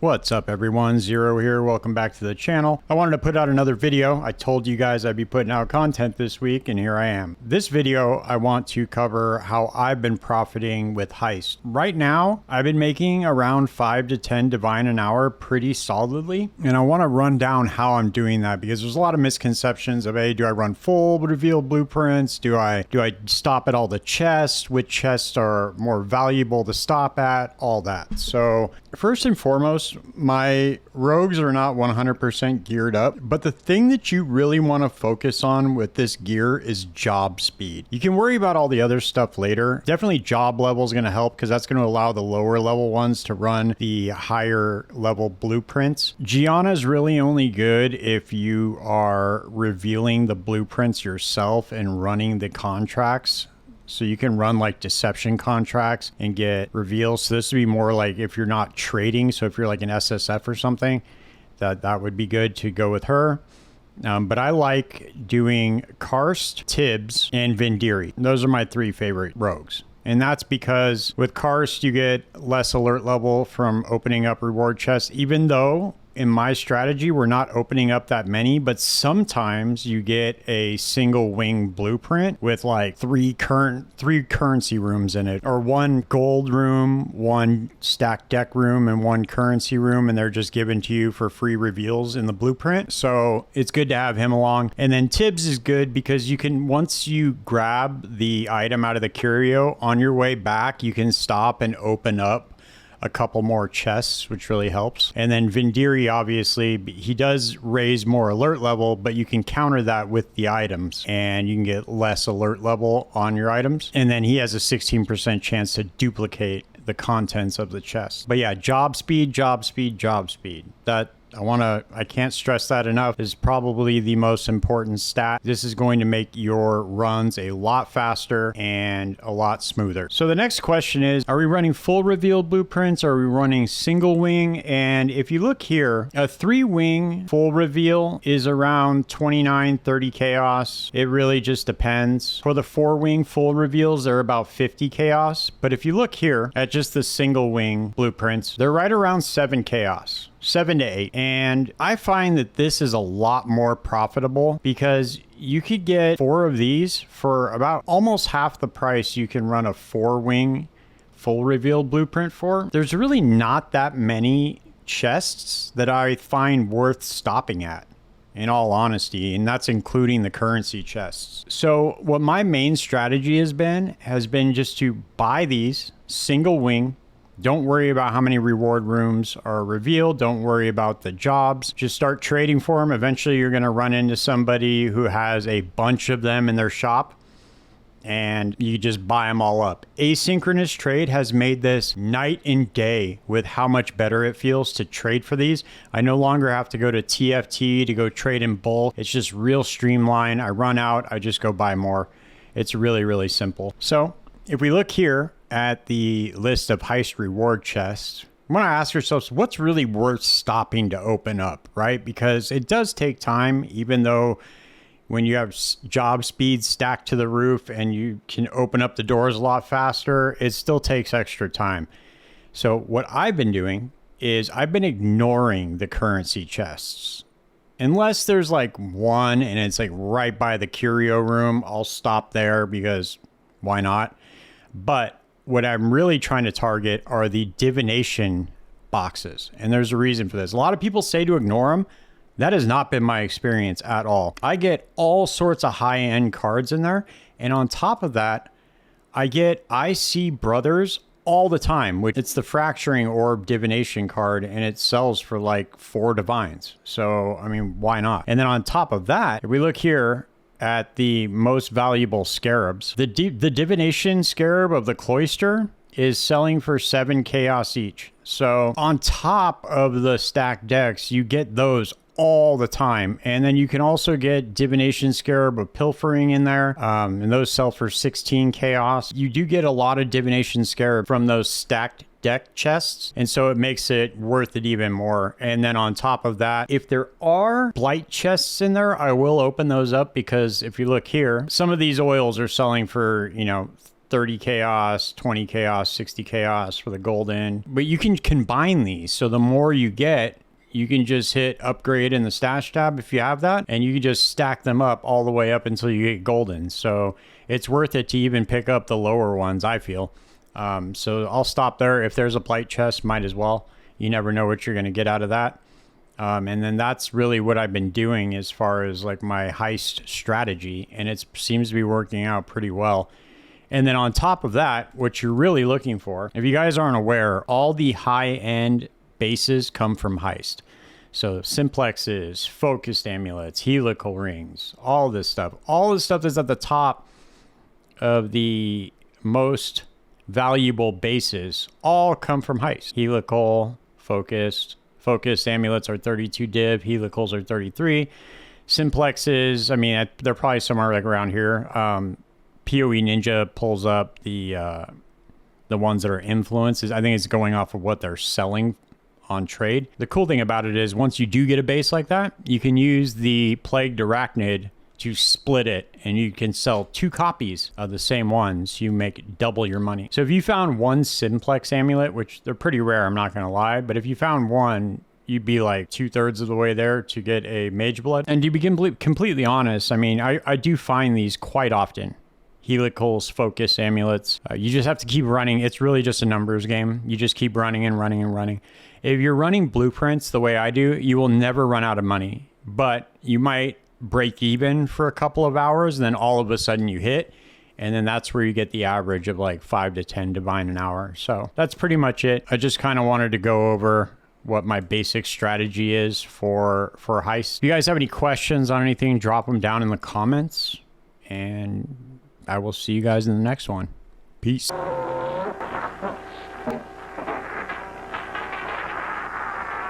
What's up everyone, Zero here, welcome back to the channel. I wanted to put out another video. I told you guys I'd be putting out content this week and here I am. This video I want to cover how I've been profiting with Heist. Right now I've been making around 5 to 10 divine an hour pretty solidly, and I want to run down how I'm doing that because there's a lot of misconceptions of, hey, do I run full reveal blueprints? Do I stop at all the chests? Which chests are more valuable to stop at? All that. So first and foremost, my rogues are not 100% geared up, but the thing that you really want to focus on with this gear is job speed. You can worry about all the other stuff later. Definitely job level is going to help because that's going to allow the lower level ones to run the higher level blueprints. Gianna is really only good if you are revealing the blueprints yourself and running the contracts. So you can run like deception contracts and get reveals. So this would be more like if you're not trading. So if you're like an SSF or something, that would be good to go with her. But I like doing Karst, Tibbs, and Vendiri. Those are my three favorite rogues. And that's because with Karst, you get less alert level from opening up reward chests, even though in my strategy, we're not opening up that many, but sometimes you get a single wing blueprint with like three currency rooms in it, or one gold room, one stacked deck room, and one currency room, and they're just given to you for free reveals in the blueprint. So it's good to have him along. And then Tibbs is good because you can, once you grab the item out of the curio on your way back, you can stop and open up a couple more chests, which really helps. And then Vendiri, obviously, he does raise more alert level, but you can counter that with the items and you can get less alert level on your items. And then he has a 16% chance to duplicate the contents of the chest. But yeah, job speed, job speed, job speed. That I can't stress that enough, is probably the most important stat. This is going to make your runs a lot faster and a lot smoother. So the next question is, are we running full reveal blueprints? Or are we running single wing? And if you look here, a 3-wing full reveal is around 29, 30 chaos. It really just depends. For the 4-wing full reveals, they're about 50 chaos. But if you look here at just the single wing blueprints, they're right around 7 chaos. 7 to 8. And I find that this is a lot more profitable because you could get 4 of these for about almost half the price you can run a 4-wing full reveal blueprint for. There's really not that many chests that I find worth stopping at, in all honesty, and that's including the currency chests. So what my main strategy has been just to buy these single wing. Don't worry about how many reward rooms are revealed. Don't worry about the jobs. Just start trading for them. Eventually, you're going to run into somebody who has a bunch of them in their shop, and you just buy them all up. Asynchronous trade has made this night and day with how much better it feels to trade for these. I no longer have to go to TFT to go trade in bulk. It's just real streamlined. I run out, I just go buy more. It's really, really simple. So if we look here at the list of heist reward chests, we want to ask ourselves, what's really worth stopping to open up, right? Because it does take time, even though when you have job speed stacked to the roof and you can open up the doors a lot faster, it still takes extra time. So what I've been doing is I've been ignoring the currency chests. Unless there's like one and it's like right by the curio room, I'll stop there because why not? But what I'm really trying to target are the divination boxes. And there's a reason for this. A lot of people say to ignore them. That has not been my experience at all. I get all sorts of high-end cards in there. And on top of that, I see brothers all the time. It's the fracturing orb divination card, and it sells for like 4 divines. So, I mean, why not? And then on top of that, if we look here at the most valuable scarabs, the divination scarab of the cloister is selling for 7 chaos each. So on top of the stacked decks, you get those all the time. And then you can also get divination scarab of pilfering in there, and those sell for 16 chaos. You do get a lot of divination scarab from those stacked deck chests, and so it makes it worth it even more. And then on top of that, if there are blight chests in there, I will open those up, because if you look here, some of these oils are selling for, you know, 30 chaos, 20 chaos, 60 chaos for the golden. But you can combine these. So the more you get, you can just hit upgrade in the stash tab if you have that, and you can just stack them up all the way up until you get golden. So it's worth it to even pick up the lower ones, I feel. So I'll stop there. If there's a blight chest, might as well. You never know what you're going to get out of that. And then that's really what I've been doing as far as like my heist strategy, and it seems to be working out pretty well. And then on top of that, what you're really looking for, if you guys aren't aware, all the high-end bases come from heist. So simplexes, focused amulets, helical rings, all this stuff that's at the top of the most valuable bases all come from heist. Helical, focused amulets are 32 div, helicals are 33. Simplexes, I mean, they're probably somewhere like around here. PoE Ninja pulls up the ones that are influences. I think it's going off of what they're selling on trade. The cool thing about it is once you do get a base like that, you can use the Plagued Arachnid to split it, and you can sell 2 copies of the same ones. You make double your money. So if you found one Simplex amulet, which they're pretty rare, I'm not going to lie, but if you found one, you'd be like 2/3 of the way there to get a Mage Blood. And to be completely honest, I mean, I do find these quite often. Helicals, focus amulets. You just have to keep running. It's really just a numbers game. You just keep running and running and running. If you're running blueprints the way I do, you will never run out of money, but you might break even for a couple of hours, and then all of a sudden you hit, and then that's where you get the average of like 5 to 10 divine an hour. So that's pretty much it. I just kind of wanted to go over what my basic strategy is for heist. If you guys have any questions on anything, drop them down in the comments, and I will see you guys in the next one. Peace.